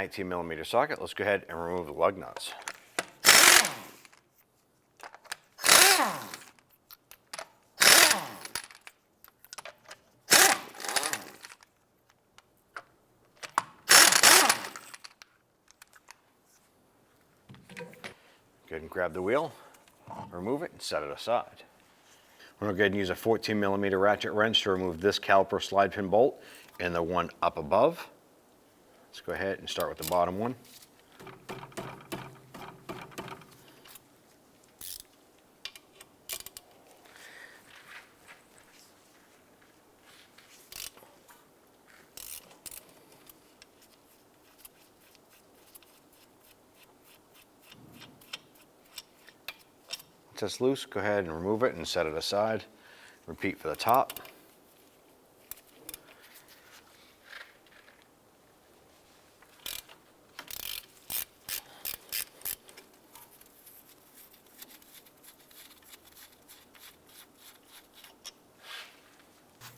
18mm socket. Let's go ahead and remove the lug nuts. Go ahead and grab the wheel, remove it, and set it aside. We're going to go ahead and use a 14mm ratchet wrench to remove this caliper slide pin bolt and the one up above. Let's go ahead and start with the bottom one. Once it's loose, go ahead and remove it and set it aside. Repeat for the top.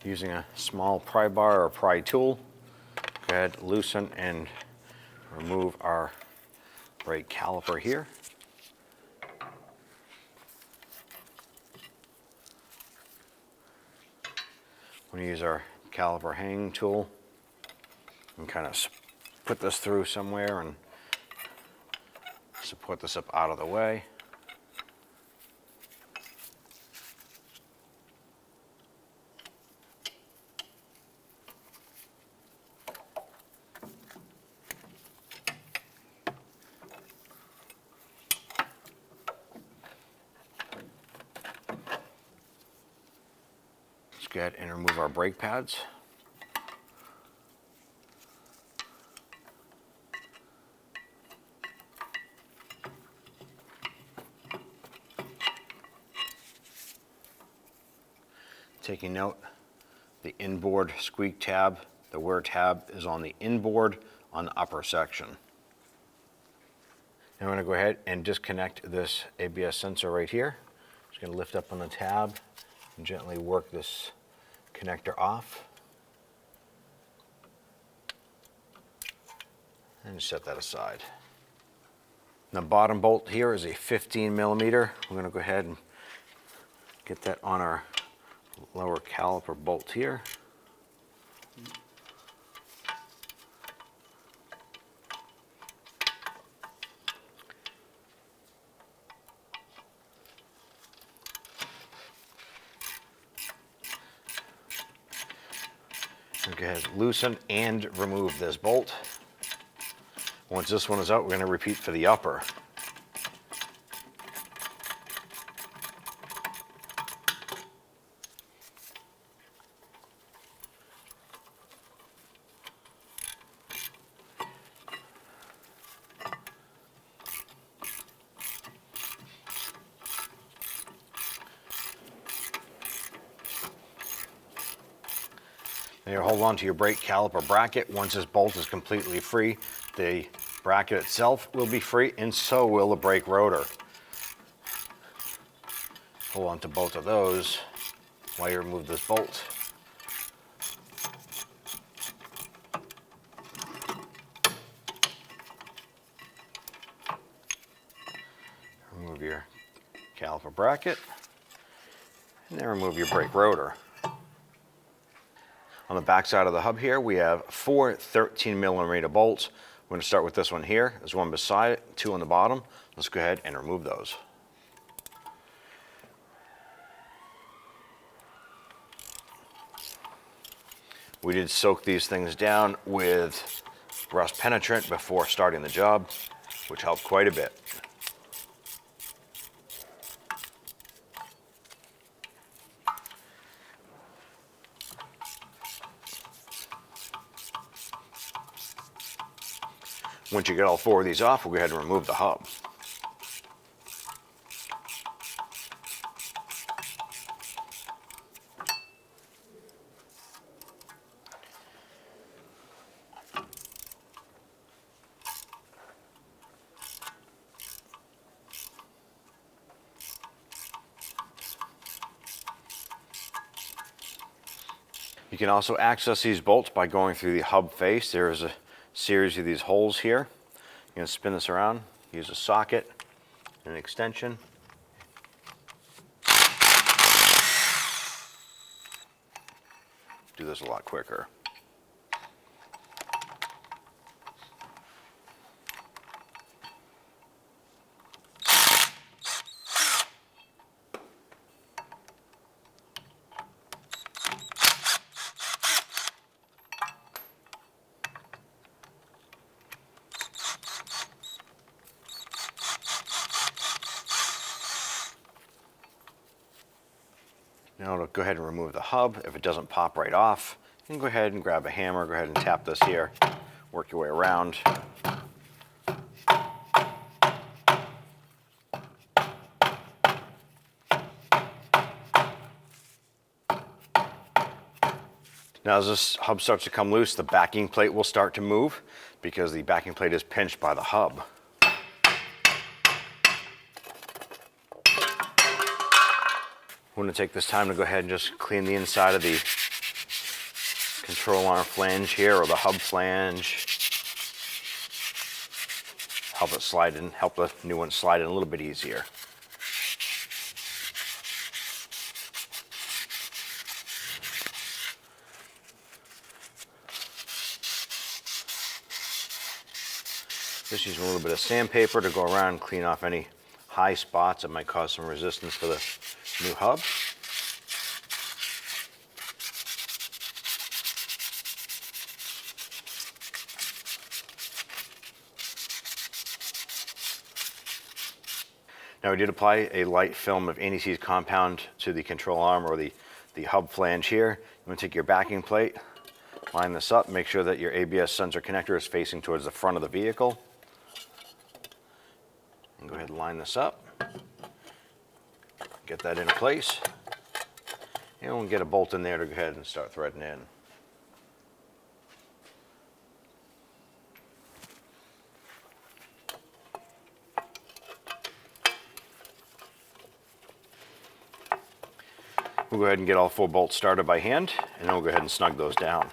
Using a small pry bar or pry tool, go ahead, loosen and remove our brake caliper here. We're going to use our caliper hanging tool and kind of put this through somewhere and support this up out of the way. Go ahead and remove our brake pads. Taking note, the inboard squeak tab, the wear tab is on the inboard on the upper section. Now I'm going to go ahead and disconnect this ABS sensor right here. Just going to lift up on the tab and gently work this connector off and set that aside. The bottom bolt here is a 15mm. We're going to go ahead and get that on our lower caliper bolt here. Go ahead, loosen and remove this bolt. Once this one is out, we're going to repeat for the upper. Now you hold on to your brake caliper bracket. Once this bolt is completely free, the bracket itself will be free, and so will the brake rotor. Hold on to both of those while you remove this bolt. Remove your caliper bracket, and then remove your brake rotor. On the back side of the hub here, we have 4 13mm bolts. We're going to start with this one here. There's one beside it, 2 on the bottom. Let's go ahead and remove those. We did soak these things down with rust penetrant before starting the job, which helped quite a bit. Once you get all 4 of these off, we'll go ahead and remove the hub. You can also access these bolts by going through the hub face. There is a series of these holes here. You're going to spin this around, use a socket and an extension. Do this a lot quicker. Now to go ahead and remove the hub. If it doesn't pop right off, you can go ahead and grab a hammer, go ahead and tap this here, work your way around. Now as this hub starts to come loose, the backing plate will start to move because the backing plate is pinched by the hub. I'm going to take this time to go ahead and just clean the inside of the control arm flange here, or the hub flange. Help it slide in, help the new one slide in a little bit easier. Just using a little bit of sandpaper to go around and clean off any high spots that might cause some resistance for the new hub. Now we did apply a light film of anti-seize compound to the control arm, or the hub flange here. You want to take your backing plate, line this up, make sure that your ABS sensor connector is facing towards the front of the vehicle. And go ahead and line this up. Get that in place. And we'll get a bolt in there to go ahead and start threading in. We'll go ahead and get all 4 bolts started by hand, and then we'll go ahead and snug those down.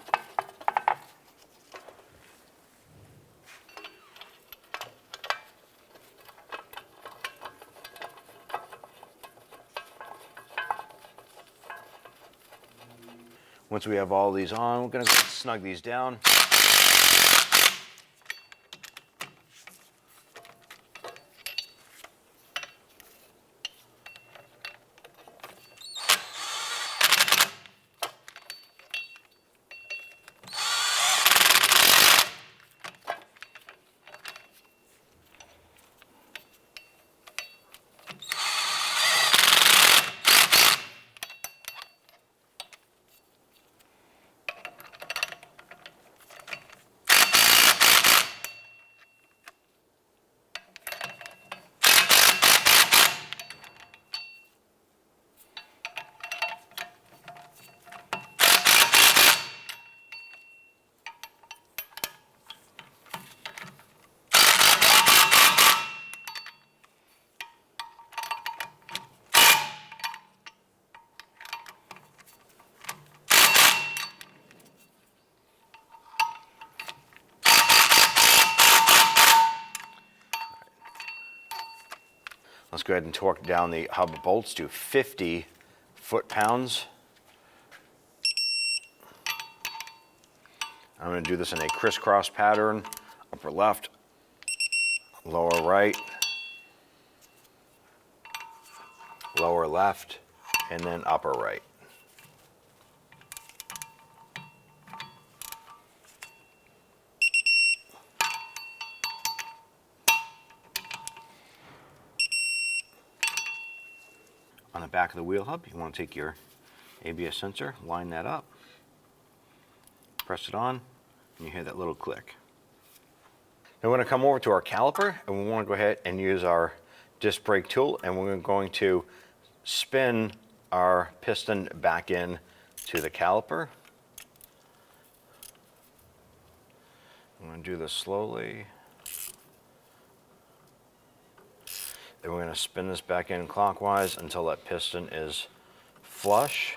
Once we have all these on, we're going to snug these down. Let's go ahead and torque down the hub bolts to 50 foot-pounds. I'm going to do this in a crisscross pattern, upper left, lower right, lower left, and then upper right. On the back of the wheel hub, you want to take your ABS sensor, line that up, press it on, and you hear that little click. Now we're going to come over to our caliper, and we want to go ahead and use our disc brake tool, and we're going to spin our piston back in to the caliper. I'm going to do this slowly. Then we're going to spin this back in clockwise until that piston is flush.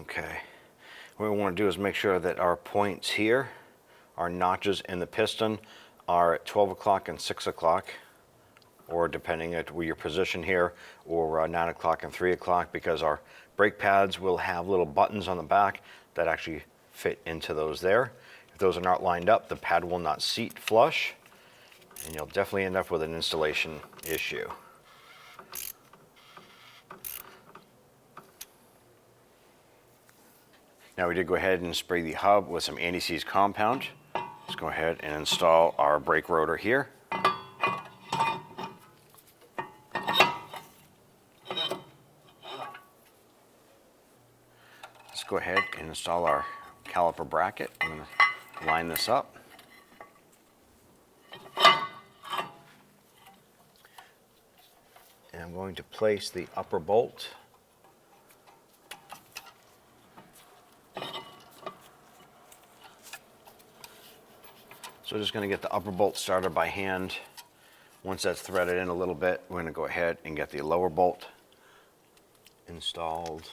Okay. What we want to do is make sure that our points here, our notches in the piston, are at 12 o'clock and 6 o'clock, or depending at where your position here, or 9 o'clock and 3 o'clock, because our brake pads will have little buttons on the back that actually fit into those there. If those are not lined up, the pad will not seat flush, and you'll definitely end up with an installation issue. Now we did go ahead and spray the hub with some anti-seize compound. Let's go ahead and install our brake rotor here. Let's go ahead and install our caliper bracket. I'm going to line this up. And I'm going to place the upper bolt So just going to get the upper bolt started by hand. Once that's threaded in a little bit, we're going to go ahead and get the lower bolt installed.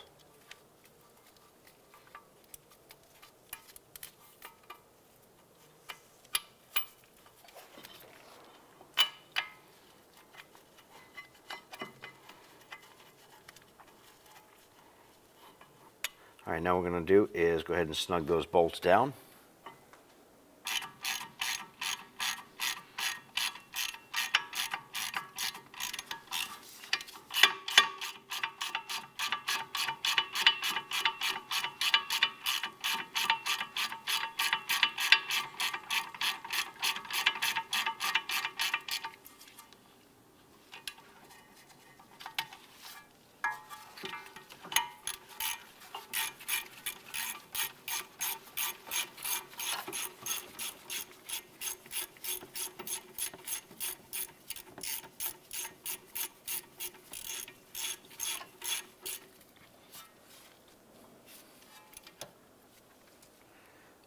All right, now what we're going to do is go ahead and snug those bolts down.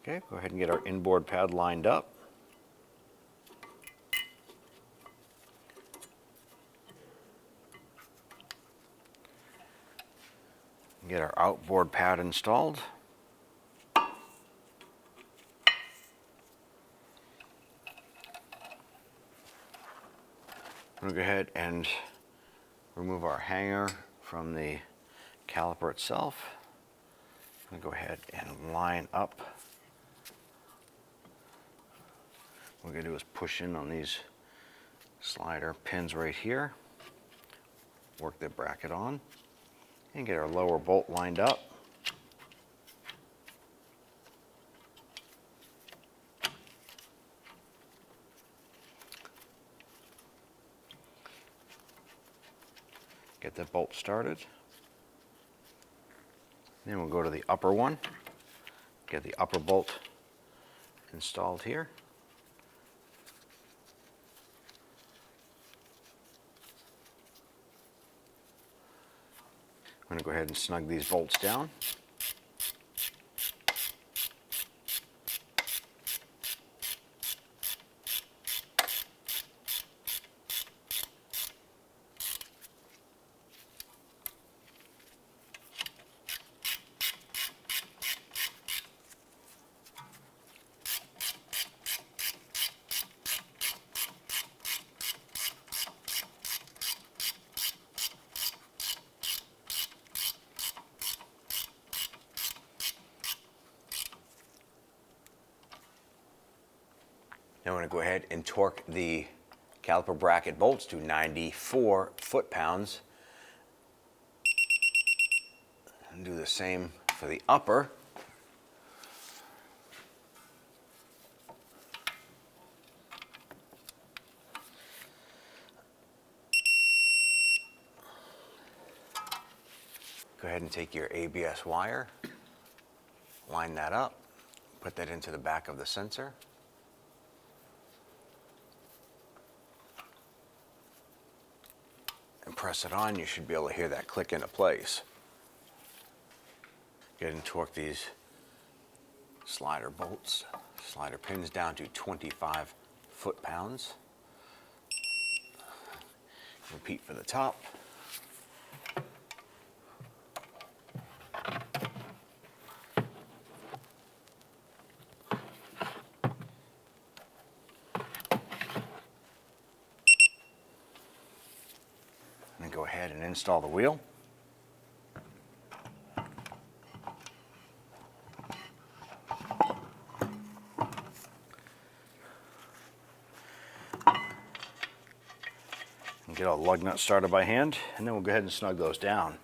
Okay, go ahead and get our inboard pad lined up. Get our outboard pad installed. I'm going to go ahead and remove our hanger from the caliper itself. I'm going to go ahead and line up. What we're going to do is push in on these slider pins right here, work the bracket on, and get our lower bolt lined up. Get that bolt started. Then we'll go to the upper one, get the upper bolt installed here. I'm going to go ahead and snug these bolts down. Now I'm going to go ahead and torque the caliper bracket bolts to 94 foot-pounds. And do the same for the upper. Go ahead and take your ABS wire, line that up, put that into the back of the sensor. And press it on, you should be able to hear that click into place. Go ahead and torque these slider bolts, slider pins down to 25 foot-pounds. Repeat for the top. And then go ahead and install the wheel. And get all the lug nuts started by hand, and then we'll go ahead and snug those down.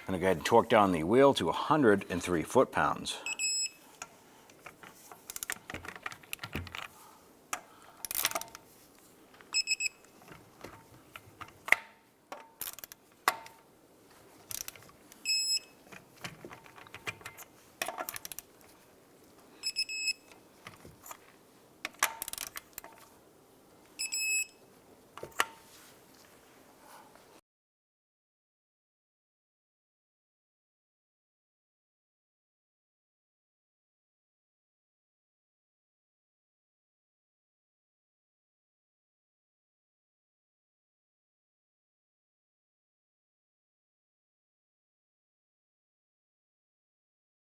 I'm going to go ahead and torque down the wheel to 103 foot-pounds.